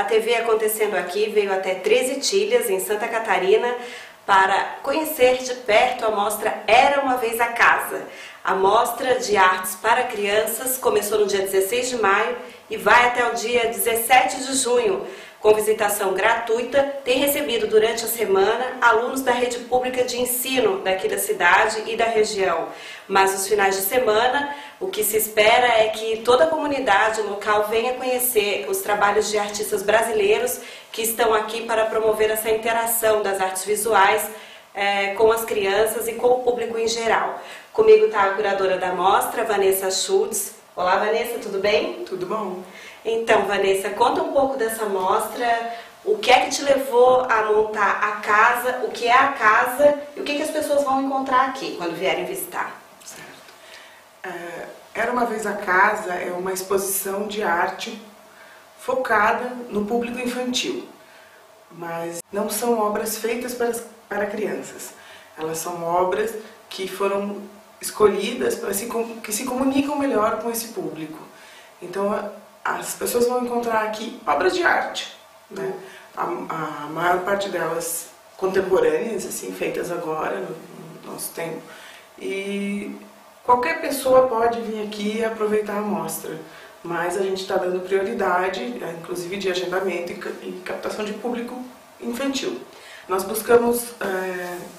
TV Acontecendo Aqui veio até 13 Itilhas, em Santa Catarina, para conhecer de perto a mostra Era Uma Vez a Casa. A mostra de artes para crianças começou no dia 16 de maio e vai até o dia 17 de junho. Com visitação gratuita, tem recebido durante a semana alunos da rede pública de ensino daqui da cidade e da região. Mas nos finais de semana, o que se espera é que toda a comunidade local venha conhecer os trabalhos de artistas brasileiros que estão aqui para promover essa interação das artes visuais com as crianças e com o público em geral. Comigo está a curadora da mostra, Vanessa Schultz. Olá, Vanessa, tudo bem? Tudo bom. Então, Vanessa, conta um pouco dessa mostra, o que é que te levou a montar a casa, o que é a casa e o que as pessoas vão encontrar aqui quando vierem visitar. Certo. Era Uma Vez a Casa é uma exposição de arte focada no público infantil, mas não são obras feitas para crianças. Elas são obras que foram escolhidas para que se comunicam melhor com esse público. Então, as pessoas vão encontrar aqui obras de arte, né? A maior parte delas contemporâneas, assim, feitas agora, no nosso tempo. E qualquer pessoa pode vir aqui e aproveitar a mostra, mas a gente está dando prioridade, inclusive de agendamento e captação de público infantil. Nós buscamos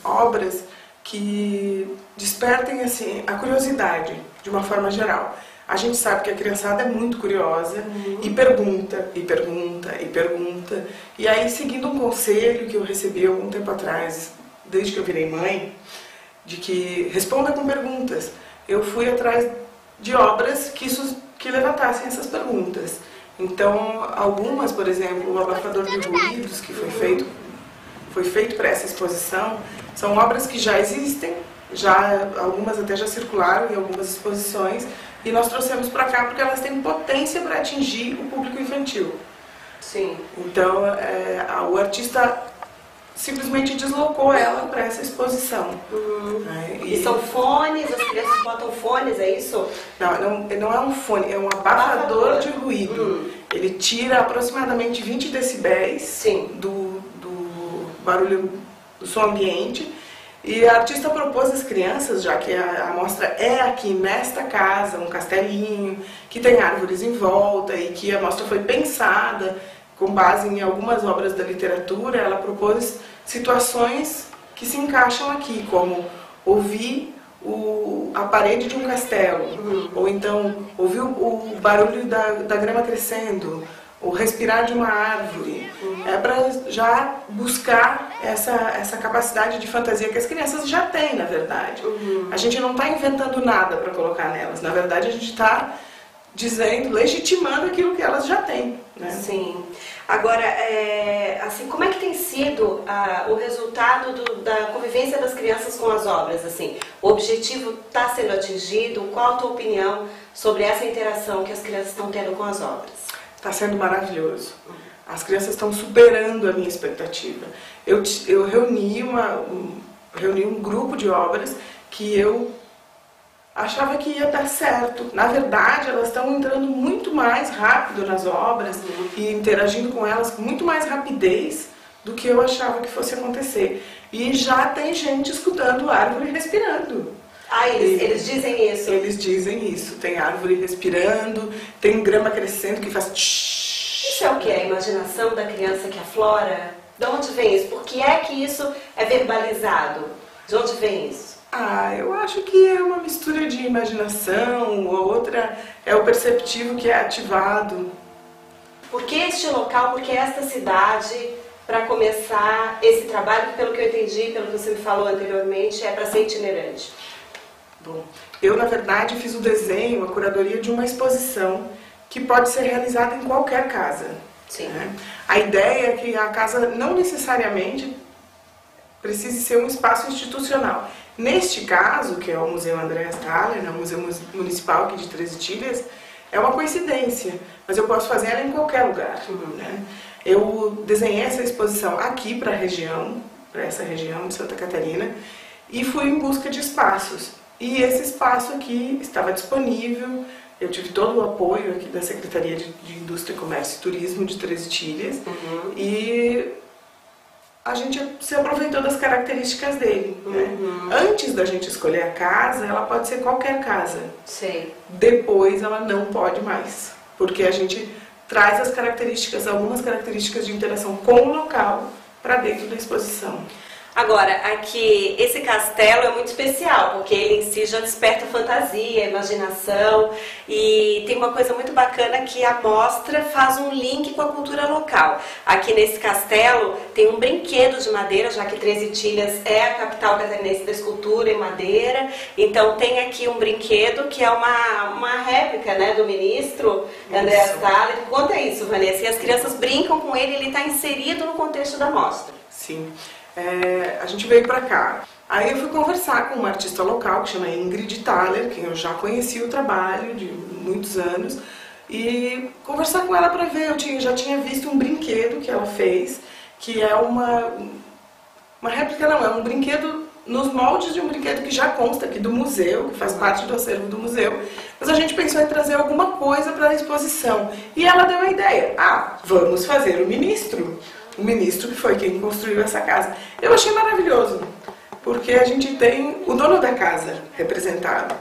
obras que despertem assim, a curiosidade, de uma forma geral. A gente sabe que a criançada é muito curiosa e pergunta, e pergunta, e pergunta. E aí, seguindo um conselho que eu recebi algum tempo atrás, desde que eu virei mãe, de que responda com perguntas, eu fui atrás de obras que levantassem essas perguntas. Então, algumas, por exemplo, o Abafador de Ruídos, que foi feito para essa exposição, são obras que já existem, algumas até já circularam em algumas exposições, e nós trouxemos para cá porque elas têm potência para atingir o público infantil. Sim. Então, o artista simplesmente deslocou ela para essa exposição. E são fones, as crianças botam fones, é isso? Não é um fone, é um abafador de ruído. Ele tira aproximadamente 20 decibéis do barulho do som ambiente. E a artista propôs às crianças, já que a mostra é aqui nesta casa, um castelinho, que tem árvores em volta e que a mostra foi pensada com base em algumas obras da literatura, ela propôs situações que se encaixam aqui, como ouvir a parede de um castelo, ou então ouvir o barulho da grama crescendo, ou respirar de uma árvore. É para já buscar essa capacidade de fantasia que as crianças já têm, na verdade. A gente não está inventando nada para colocar nelas. Na verdade, a gente está legitimando aquilo que elas já têm, né? Sim. Agora, assim, como é que tem sido o resultado da convivência das crianças com as obras? Assim, o objetivo está sendo atingido? Qual a tua opinião sobre essa interação que as crianças estão tendo com as obras? Está sendo maravilhoso. As crianças estão superando a minha expectativa. Eu reuni um grupo de obras que eu achava que ia dar certo. Na verdade, elas estão entrando muito mais rápido nas obras e interagindo com elas com muito mais rapidez do que eu achava que fosse acontecer. E já tem gente escutando árvore respirando. Eles dizem isso? Eles dizem isso. Tem árvore respirando, tem grama crescendo que faz tsh. Isso é o que? A imaginação da criança que aflora? De onde vem isso? Por que é que isso é verbalizado? De onde vem isso? Eu acho que é uma mistura de imaginação, a outra é o perceptivo que é ativado. Por que este local, por que esta cidade, para começar esse trabalho, que pelo que eu entendi, pelo que você me falou anteriormente, é para ser itinerante? Bom, eu na verdade fiz o desenho, a curadoria de uma exposição que pode ser realizada em qualquer casa. Sim. Né? A ideia é que a casa não necessariamente precise ser um espaço institucional. Neste caso, que é o Museu Andréas Thaler, o Museu Municipal aqui de 13 Itilhas, é uma coincidência, mas eu posso fazer ela em qualquer lugar. Né? Eu desenhei essa exposição aqui para essa região de Santa Catarina, e fui em busca de espaços. E esse espaço aqui estava disponível, Eu tive todo o apoio aqui da Secretaria de Indústria, Comércio e Turismo de Três Itilhas e a gente se aproveitou das características dele. Né? Antes da gente escolher a casa, ela pode ser qualquer casa. Sei. Depois ela não pode mais, porque a gente traz as características, algumas características de interação com o local para dentro da exposição. Agora, aqui, esse castelo é muito especial, porque ele em si já desperta fantasia, imaginação, e tem uma coisa muito bacana que a mostra faz um link com a cultura local. Aqui nesse castelo tem um brinquedo de madeira, já que Três Itilhas é a capital catarinense da escultura em madeira, então tem aqui um brinquedo que é uma réplica, né, do ministro André Salles. Conta isso, Vanessa, e as crianças brincam com ele está inserido no contexto da mostra. Sim. A gente veio pra cá. Aí eu fui conversar com uma artista local que chama Ingrid Thaler, que eu já conheci o trabalho de muitos anos, e conversar com ela para ver. Eu já tinha visto um brinquedo que ela fez, que é uma réplica, não, é um brinquedo nos moldes de um brinquedo que já consta aqui do museu, que faz parte do acervo do museu, mas a gente pensou em trazer alguma coisa para a exposição. E ela deu a ideia, vamos fazer o ministro que foi quem construiu essa casa. Eu achei maravilhoso, porque a gente tem o dono da casa representado.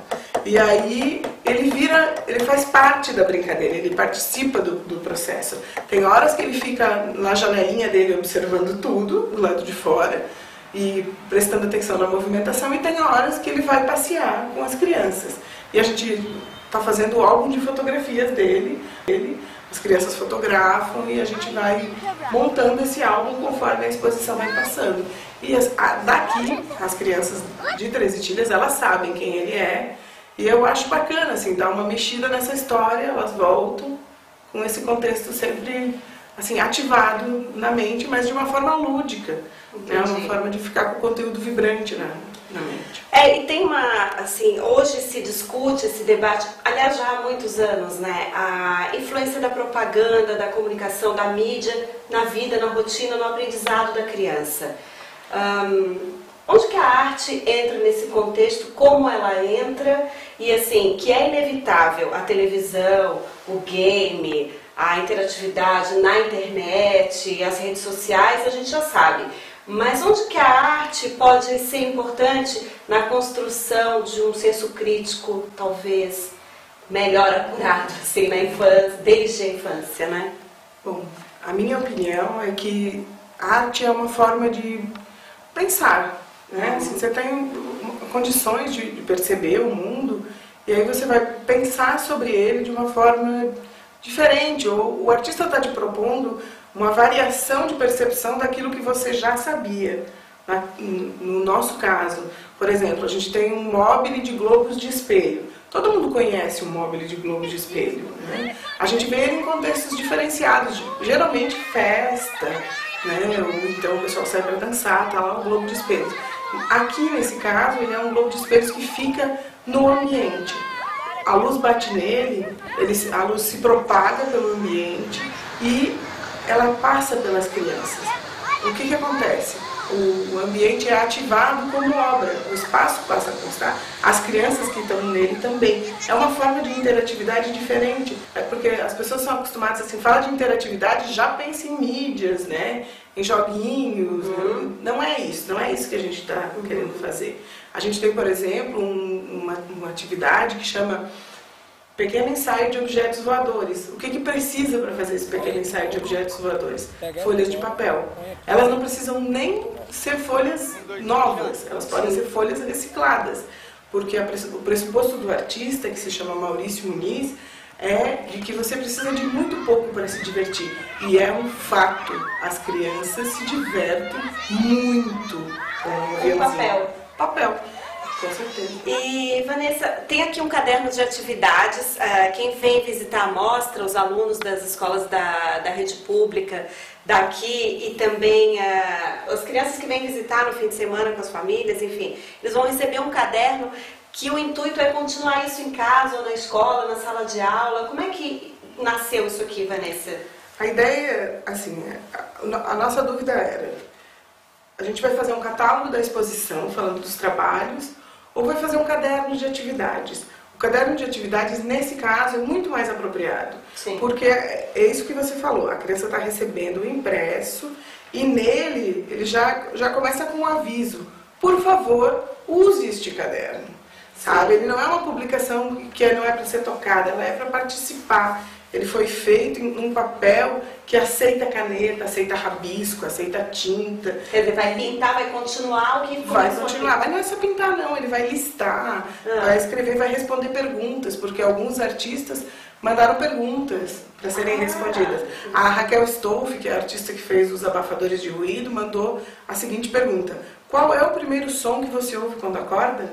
E aí ele faz parte da brincadeira, ele participa do processo. Tem horas que ele fica na janelinha dele observando tudo, do lado de fora, e prestando atenção na movimentação, e tem horas que ele vai passear com as crianças. E a gente está fazendo o álbum de fotografias dele, as crianças fotografam e a gente vai montando esse álbum conforme a exposição vai passando. E daqui, as crianças de Três Itilhas, elas sabem quem ele é, e eu acho bacana, assim, dar uma mexida nessa história, elas voltam com esse contexto sempre, assim, ativado na mente, mas de uma forma lúdica, né? Uma forma de ficar com o conteúdo vibrante na mente. E tem assim, hoje se discute, se debate, aliás já há muitos anos, né, a influência da propaganda, da comunicação, da mídia na vida, na rotina, no aprendizado da criança. Onde que a arte entra nesse contexto, como ela entra, e assim, que é inevitável, a televisão, o game, a interatividade na internet, as redes sociais, a gente já sabe. Mas onde que a arte pode ser importante na construção de um senso crítico, talvez, melhor apurado, assim, na infância, desde a infância, né? Bom, a minha opinião é que a arte é uma forma de pensar, né? Assim, você tem condições de perceber o mundo, e aí você vai pensar sobre ele de uma forma diferente, ou o artista está te propondo uma variação de percepção daquilo que você já sabia. No nosso caso, por exemplo, a gente tem um mobile de globos de espelho. Todo mundo conhece um mobile de globos de espelho, né? A gente vê ele em contextos diferenciados, geralmente festa, né? Ou então o pessoal sai para dançar, tá lá o globo de espelhos. Aqui, nesse caso, ele é um globo de espelhos que fica no ambiente. A luz bate nele, a luz se propaga pelo ambiente e ela passa pelas crianças. O que acontece? O ambiente é ativado como obra, o espaço passa a constar, as crianças que estão nele também. É uma forma de interatividade diferente, porque as pessoas são acostumadas, assim, fala de interatividade, já pensa em mídias, né? Em joguinhos. Não é isso que a gente está querendo fazer. A gente tem, por exemplo, uma atividade que chama Pequeno Ensaio de Objetos Voadores. O que precisa para fazer esse pequeno ensaio de objetos voadores? Folhas de papel. Elas não precisam nem ser folhas novas, elas podem ser folhas recicladas, porque o pressuposto do artista, que se chama Maurício Muniz, é de que você precisa de muito pouco para se divertir. E é um fato, as crianças se divertem muito com o aviãozinho. Papel. Com certeza. E, Vanessa, tem aqui um caderno de atividades. Quem vem visitar a mostra, os alunos das escolas da rede pública daqui e também as crianças que vêm visitar no fim de semana com as famílias, enfim, eles vão receber um caderno que o intuito é continuar isso em casa ou na escola, na sala de aula. Como é que nasceu isso aqui, Vanessa? A ideia, assim, a nossa dúvida era: a gente vai fazer um catálogo da exposição falando dos trabalhos, ou vai fazer um caderno de atividades? O caderno de atividades, nesse caso, é muito mais apropriado. Sim. Porque é isso que você falou, a criança está recebendo o impresso e nele ele já começa com um aviso. Por favor, use este caderno. Sabe? Ele não é uma publicação que não é para ser tocada, ela é para participar. Ele foi feito em um papel que aceita caneta, aceita rabisco, aceita tinta. Ele vai pintar, vai continuar o que começou. Vai continuar, mas não é só pintar não, ele vai listar, vai escrever, vai responder perguntas, porque alguns artistas mandaram perguntas para serem respondidas. A Raquel Stolf, que é a artista que fez os abafadores de ruído, mandou a seguinte pergunta: qual é o primeiro som que você ouve quando acorda?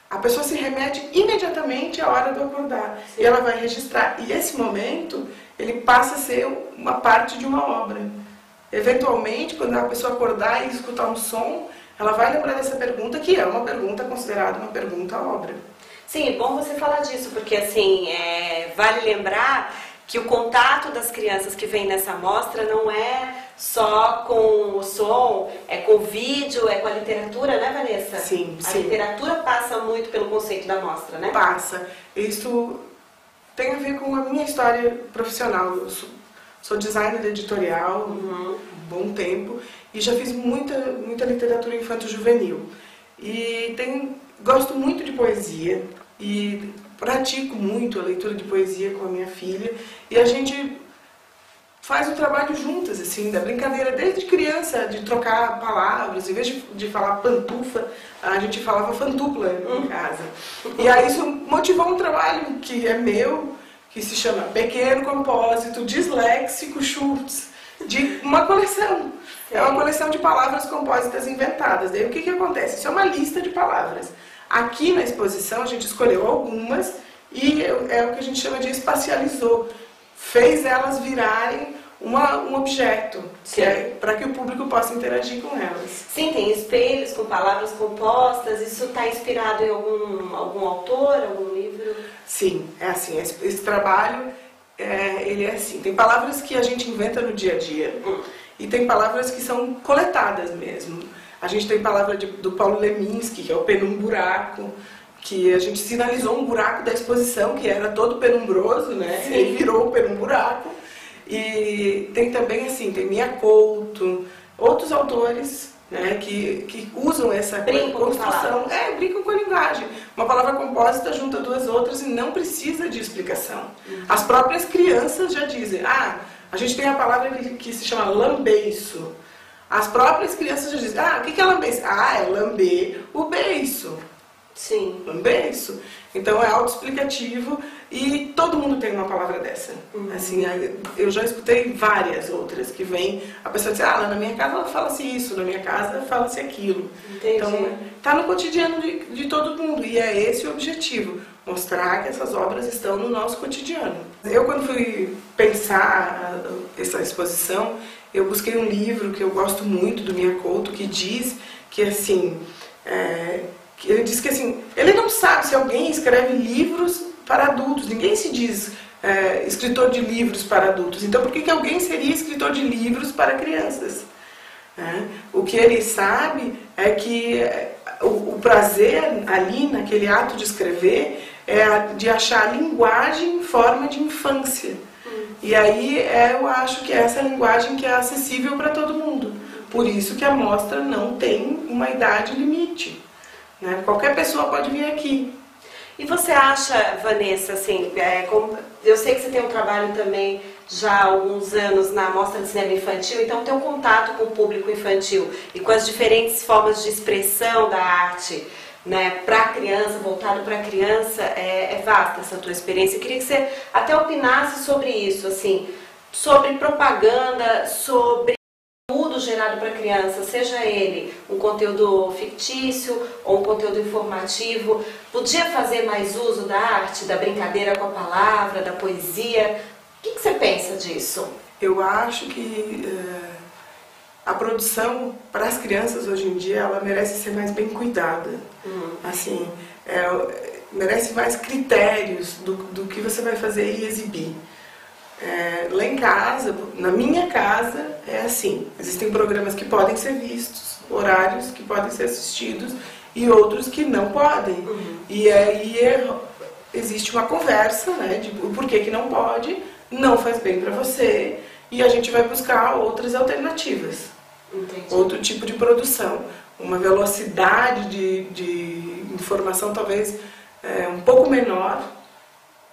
A pessoa se remete imediatamente à hora do acordar. Sim. E ela vai registrar. E esse momento, ele passa a ser uma parte de uma obra. Eventualmente, quando a pessoa acordar e escutar um som, ela vai lembrar dessa pergunta, que é uma pergunta considerada uma pergunta-obra. Sim, é bom você falar disso, porque assim, vale lembrar que o contato das crianças que vem nessa amostra não é só com o som, é com o vídeo, é com a literatura, né, Vanessa? Sim, sim. A literatura passa muito pelo conceito da amostra, né? Passa. Isso tem a ver com a minha história profissional. Eu sou designer editorial há um bom tempo e já fiz muita literatura infanto-juvenil. E gosto muito de poesia e pratico muito a leitura de poesia com a minha filha e a gente faz um trabalho juntas, assim, da brincadeira desde criança, de trocar palavras. Em vez de falar pantufa, a gente falava fantupla em casa. E aí isso motivou um trabalho que é meu, que se chama Pequeno Compósito Disléxico Schultz, de uma coleção. É uma coleção de palavras compósitas inventadas. Daí o que acontece? Isso é uma lista de palavras. Aqui na exposição a gente escolheu algumas e é o que a gente chama de espacializou. Fez elas virarem um objeto, para que o público possa interagir com elas. Sim, tem espelhos com palavras compostas. Isso está inspirado em algum autor, algum livro? Sim, é assim. Esse trabalho, ele é assim. Tem palavras que a gente inventa no dia a dia e tem palavras que são coletadas mesmo. A gente tem palavra do Paulo Leminski, que é o penumburaco, que a gente sinalizou um buraco da exposição, que era todo penumbroso, né? Sim. Ele virou o penumburaco. E tem também, assim, tem Mia Couto, outros autores, né, que usam essa construção. Brincam com a linguagem. Uma palavra compósita junta duas outras e não precisa de explicação. As próprias crianças já dizem, a gente tem a palavra que se chama lambeiço. As próprias crianças já dizem, o que é lambeiço? É lamber o beiço. Sim. Lambeiço. Então é autoexplicativo e todo mundo tem uma palavra dessa. Assim, eu já escutei várias outras que vêm, a pessoa diz, na minha casa fala-se isso, na minha casa fala-se aquilo. Entendi. Então está no cotidiano de todo mundo e é esse o objetivo, mostrar que essas obras estão no nosso cotidiano. Eu quando fui pensar essa exposição, eu busquei um livro que eu gosto muito do Mia Couto, que diz que assim, ele diz que assim, ele não sabe se alguém escreve livros para adultos, ninguém se diz escritor de livros para adultos, então por que alguém seria escritor de livros para crianças? O que ele sabe é que o prazer ali naquele ato de escrever é de achar a linguagem em forma de infância. E aí eu acho que é essa linguagem que é acessível para todo mundo. Por isso que a mostra não tem uma idade limite. Né? Qualquer pessoa pode vir aqui. E você acha, Vanessa, assim, eu sei que você tem um trabalho também já há alguns anos na Mostra de Cinema Infantil, então tem um contato com o público infantil e com as diferentes formas de expressão da arte, né, para criança, voltado para criança, é vasta essa tua experiência. Eu queria que você até opinasse sobre isso, assim, sobre propaganda, sobre conteúdo gerado para criança, seja ele um conteúdo fictício ou um conteúdo informativo. Podia fazer mais uso da arte, da brincadeira com a palavra, da poesia? O que você pensa disso? Eu acho que a produção para as crianças hoje em dia, ela merece ser mais bem cuidada. Assim, merece mais critérios do que você vai fazer e exibir. Lá em casa, na minha casa, é assim. Existem programas que podem ser vistos, horários que podem ser assistidos e outros que não podem. E aí existe uma conversa, né, de por que não pode, não faz bem para você, e a gente vai buscar outras alternativas. Entendi. Outro tipo de produção, uma velocidade de informação talvez um pouco menor,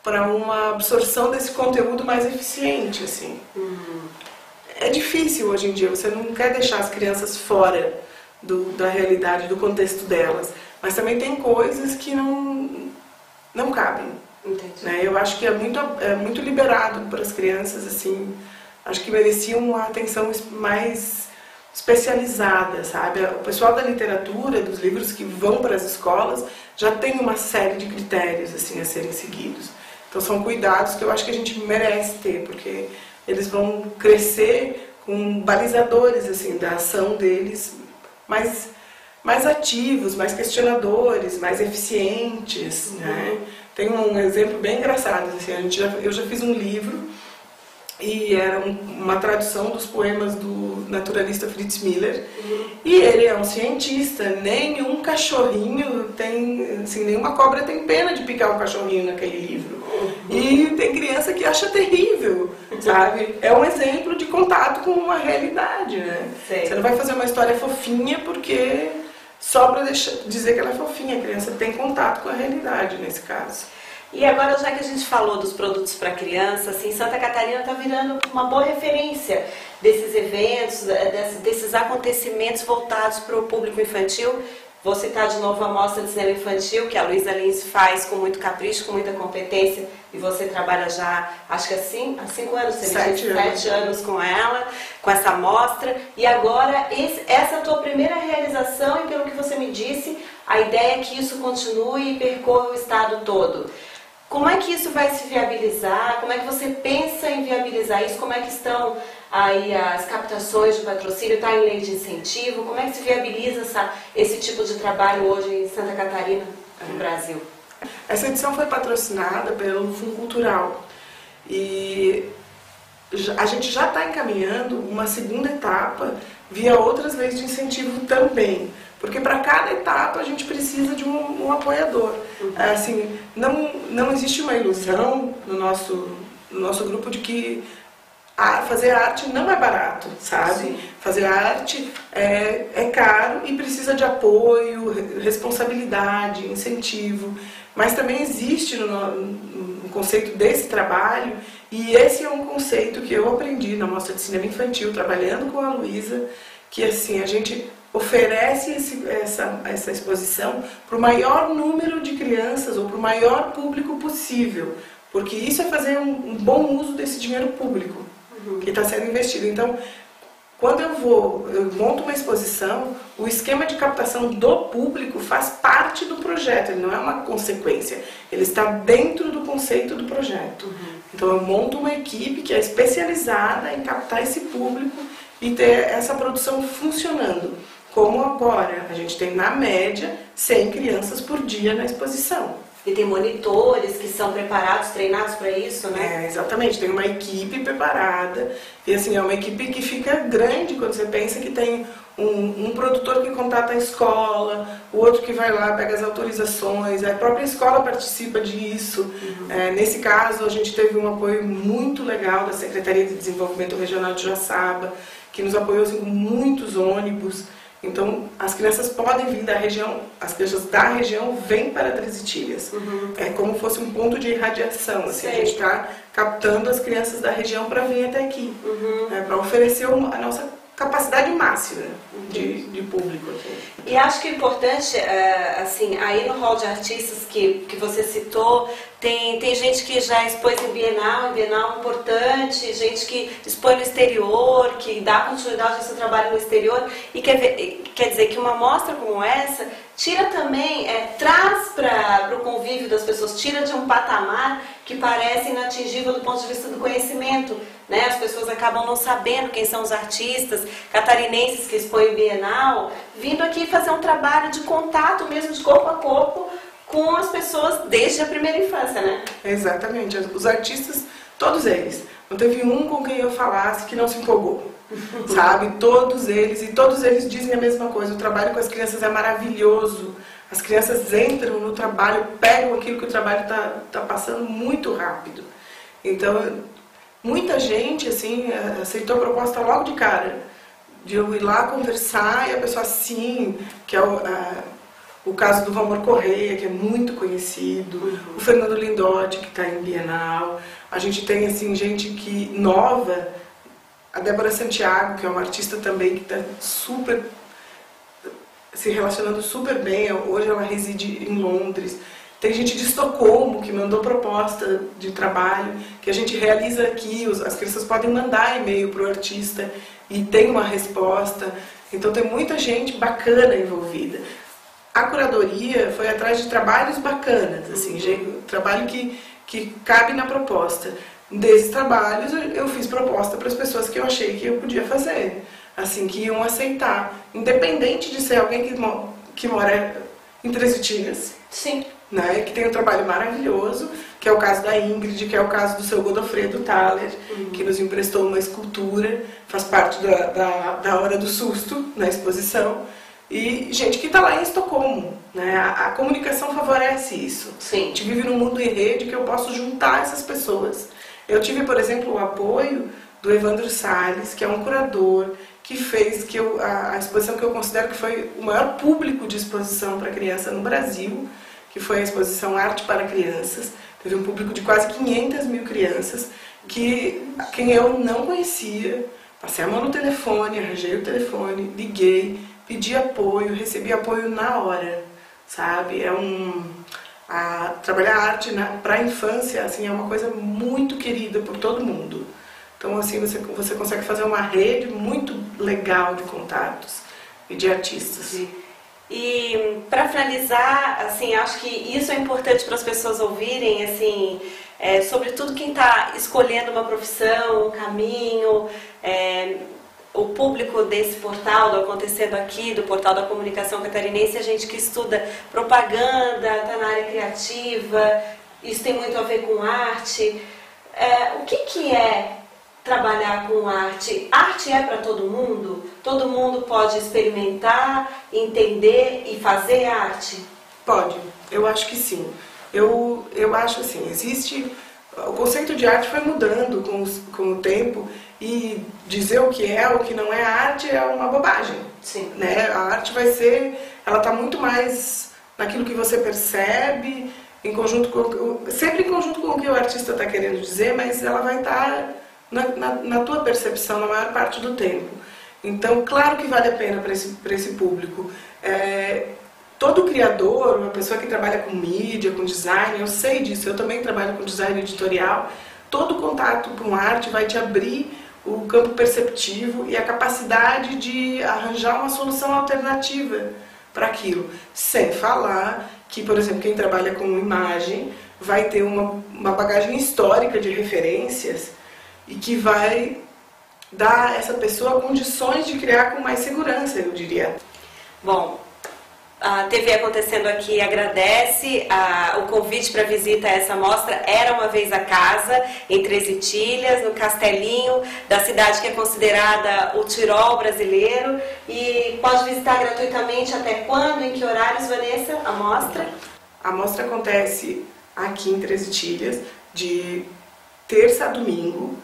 para uma absorção desse conteúdo mais eficiente, assim. É difícil hoje em dia, você não quer deixar as crianças fora da realidade, do contexto delas, mas também tem coisas que não cabem. Entendi. Né? Eu acho que é muito liberado para as crianças, assim, acho que mereciam uma atenção mais especializada, sabe? O pessoal da literatura, dos livros que vão para as escolas, já tem uma série de critérios assim a serem seguidos. Então são cuidados que eu acho que a gente merece ter, porque eles vão crescer com balizadores assim da ação deles mais ativos, mais questionadores, mais eficientes, né? Tem um exemplo bem engraçado, assim, eu já fiz um livro e era uma tradução dos poemas do naturalista Fritz Miller, e ele é um cientista, nenhum cachorrinho tem, assim, nenhuma cobra tem pena de picar um cachorrinho naquele livro. E tem criança que acha terrível, sabe? É um exemplo de contato com uma realidade, né? Sei. Você não vai fazer uma história fofinha porque só para dizer que ela é fofinha, a criança tem contato com a realidade nesse caso. E agora, já que a gente falou dos produtos para criança, assim, Santa Catarina está virando uma boa referência desses eventos, desses acontecimentos voltados para o público infantil. Vou citar de novo a Mostra de Cinema Infantil, que a Luísa Lins faz com muito capricho, com muita competência, e você trabalha já, acho que há 5 anos, você 7 anos com ela, com essa mostra, e agora essa é a tua primeira realização, e pelo que você me disse, a ideia é que isso continue e percorra o estado todo. Como é que isso vai se viabilizar? Como é que você pensa em viabilizar isso? Como é que estão aí as captações de patrocínio? Está em lei de incentivo? Como é que se viabiliza esse tipo de trabalho hoje em Santa Catarina, no Brasil? Essa edição foi patrocinada pelo Fundo Cultural e a gente já está encaminhando uma segunda etapa via outras leis de incentivo também. Porque para cada etapa a gente precisa de um apoiador. Assim, não existe uma ilusão no nosso grupo de que fazer arte não é barato, sabe? Sim. Fazer arte é caro e precisa de apoio, responsabilidade, incentivo. Mas também existe no conceito desse trabalho, e esse é um conceito que eu aprendi na Mostra de Cinema Infantil, trabalhando com a Luísa, que assim, a gente oferece essa exposição para o maior número de crianças ou para o maior público possível, porque isso é fazer um bom uso desse dinheiro público que está sendo investido. Então, quando eu monto uma exposição, o esquema de captação do público faz parte do projeto, ele não é uma consequência, ele está dentro do conceito do projeto. Então eu monto uma equipe que é especializada em captar esse público e ter essa produção funcionando. Como agora, a gente tem na média 100 crianças por dia na exposição. E tem monitores que são preparados, treinados para isso, né? Exatamente, tem uma equipe preparada, e assim, é uma equipe que fica grande quando você pensa que tem um produtor que contata a escola, o outro que vai lá, pega as autorizações, a própria escola participa disso. Nesse caso, a gente teve um apoio muito legal da Secretaria de Desenvolvimento Regional de Joaçaba, que nos apoiou assim, com muitos ônibus. Então, as crianças podem vir da região, as crianças da região vêm para Três Itilhas. É como se fosse um ponto de irradiação, assim, a gente está captando as crianças da região para vir até aqui, para oferecer a nossa capacidade máxima de público aqui. E acho que é importante, assim, aí no hall de artistas que você citou, tem gente que já expôs em Bienal importante, gente que expõe no exterior, que dá continuidade ao seu trabalho no exterior, e quer dizer que uma mostra como essa tira também, traz para o convívio das pessoas, tira de um patamar que parece inatingível do ponto de vista do conhecimento, né? As pessoas acabam não sabendo quem são os artistas catarinenses que expõem em Bienal, vindo aqui fazer um trabalho de contato mesmo, de corpo a corpo, com as pessoas desde a primeira infância, né? Exatamente. Os artistas, todos eles. Não teve um com quem eu falasse que não se empolgou. Sabe? Todos eles dizem a mesma coisa. O trabalho com as crianças é maravilhoso. As crianças entram no trabalho, pegam aquilo que o trabalho tá passando muito rápido. Então, muita gente assim aceitou a proposta logo de cara, de eu ir lá conversar e a pessoa sim, que é o caso do Valmor Correia, que é muito conhecido, o Fernando Lindotti, que está em Bienal. A gente tem assim, gente que nova, a Débora Santiago, que é uma artista também que está super se relacionando super bem, hoje ela reside em Londres. Tem gente de Estocolmo que mandou proposta de trabalho, que a gente realiza aqui, as crianças podem mandar e-mail para o artista e tem uma resposta. Então tem muita gente bacana envolvida. A curadoria foi atrás de trabalhos bacanas, assim, trabalho que cabe na proposta. Desses trabalhos eu fiz proposta para as pessoas que eu achei que eu podia fazer, assim, que iam aceitar, independente de ser alguém que mora em Três Itilhas. Sim. Né, que tem um trabalho maravilhoso, que é o caso da Ingrid, que é o caso do seu Godofredo Thaler, que nos emprestou uma escultura, faz parte da Hora do Susto, na exposição, e gente que está lá em Estocolmo. Né, a comunicação favorece isso. Sim. A gente vive num mundo em rede que eu posso juntar essas pessoas. Eu tive, por exemplo, o apoio do Evandro Salles, que é um curador, que fez a exposição que eu considero que foi o maior público de exposição para criança no Brasil, que foi a exposição Arte para Crianças. Teve um público de quase 500 mil crianças, quem eu não conhecia. Passei a mão no telefone, arranjei o telefone, liguei, pedi apoio, recebi apoio na hora, sabe? Trabalhar arte para a infância assim, é uma coisa muito querida por todo mundo. Então assim, você consegue fazer uma rede muito legal de contatos e de artistas. Sim. E para finalizar, assim, acho que isso é importante para as pessoas ouvirem, assim, sobretudo quem está escolhendo uma profissão, um caminho, o público desse portal, do Acontecendo Aqui, do Portal da Comunicação Catarinense, a gente que estuda propaganda, está na área criativa, isso tem muito a ver com arte. O que é trabalhar com arte? Arte é para todo mundo? Todo mundo pode experimentar, entender e fazer arte? Pode, eu acho que sim. Eu acho assim, o conceito de arte foi mudando com o tempo e dizer o que é, o que não é arte é uma bobagem. Sim. Né? A arte ela está muito mais naquilo que você percebe, sempre em conjunto com o que o artista está querendo dizer, mas ela vai estar na tua percepção na maior parte do tempo. Então, claro que vale a pena para esse público. Todo criador, uma pessoa que trabalha com mídia, com design, eu sei disso, eu também trabalho com design editorial, todo contato com arte vai te abrir o campo perceptivo e a capacidade de arranjar uma solução alternativa para aquilo. Sem falar que, por exemplo, quem trabalha com imagem vai ter uma bagagem histórica de referências e que vai dar a essa pessoa condições de criar com mais segurança, eu diria. Bom, a TV Acontecendo Aqui agradece o convite para visita a essa mostra Era Uma Vez a Casa, em Três Itilhas, no Castelinho, da cidade que é considerada o Tirol brasileiro. E pode visitar gratuitamente até quando, em que horários, Vanessa, a mostra? A mostra acontece aqui em Três Itilhas, de terça a domingo.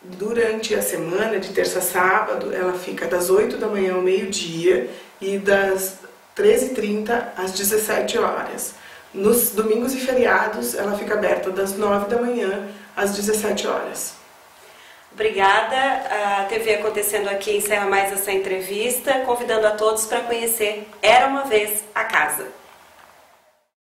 Durante a semana, de terça a sábado, ela fica das 8 da manhã ao meio-dia e das 13h30 às 17 horas. Nos domingos e feriados, ela fica aberta das 9 da manhã às 17 horas. Obrigada. A TV Acontecendo Aqui encerra mais essa entrevista, convidando a todos para conhecer Era Uma Vez a Casa.